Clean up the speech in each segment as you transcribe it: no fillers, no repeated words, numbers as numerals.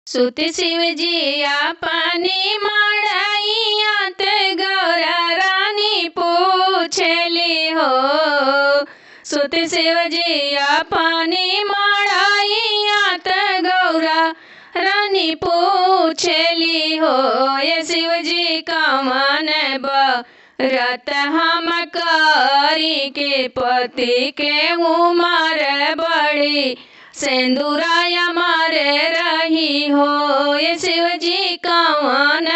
सुत शिवजी अपनी मड़ैयात गौरा रानी पूछली हो। सुत शिवजी अपनी मड़ैयात गौरा रानी पूछली हो। ये शिवजी कमन व्रत हम करी के पति के उमर बड़ी सिंदूराया मारे रही हो। ये शिवजी कवन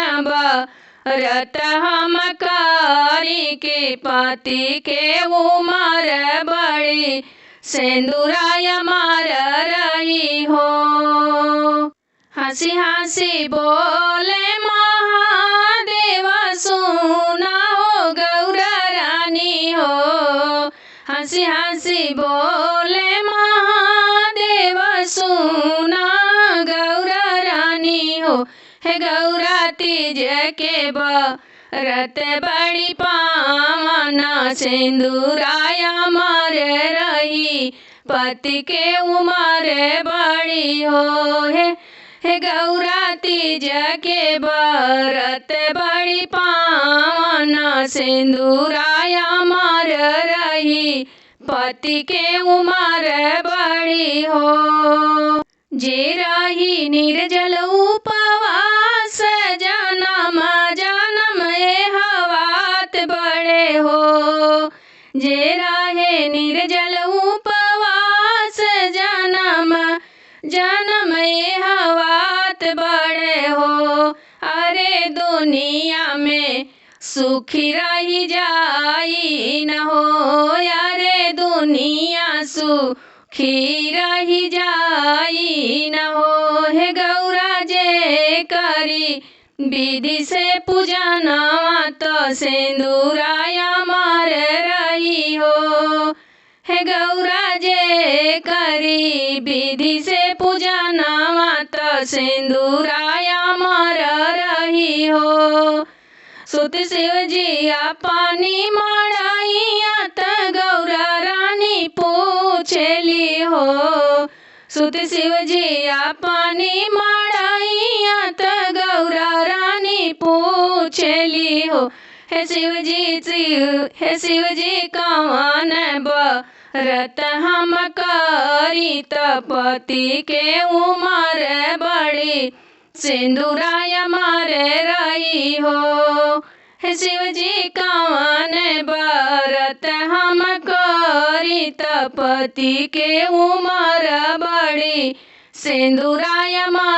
व्रत हम करी के पति के उमर बड़ी सिंदूराया मार रही हो। हंसी हंसी बोले महादेव सुना हो गौरा रानी हो। हंसी हंसी बोले महादेव सुना गौरा रानी हो। हे गौरा तीज के व्रत बड़ी पावन सिंदूराया मार रही पति के उमर बड़ी हो। हे गौरा तीज के व्रत बड़ी पावन सिंदूराया मार रही पति के उमर बड़ी हो। जे रही निर्जल उपवास जन्म जन्म हवात बड़े हो। जे रहे निर्जल उपवास जन्म जन्म हवात बड़े हो। अरे दुनिया में सुखी रही जाई न हो। अरे दुनिया सुखी रही जाई न हो। हे गौरा जे करी विधि से पूजनवा तो सिंदूराया मार रही हो। हे गौरा जे करी विधि से पूजनवा तो सिंदूराया मार रही हो। सुत शिवजी अपनी मड़ैयात गौरा रानी पूछली हो। सुत शिवजी अपनी मड़ैयात गौरा रानी पूछली हो। हे शिवजी कवन व्रत हम करी पति के उमर बड़ी सिंदूराया मार रही हो। हे शिवजी कवन व्रत हम करी पति के उमर बड़ी सिंदूराया मार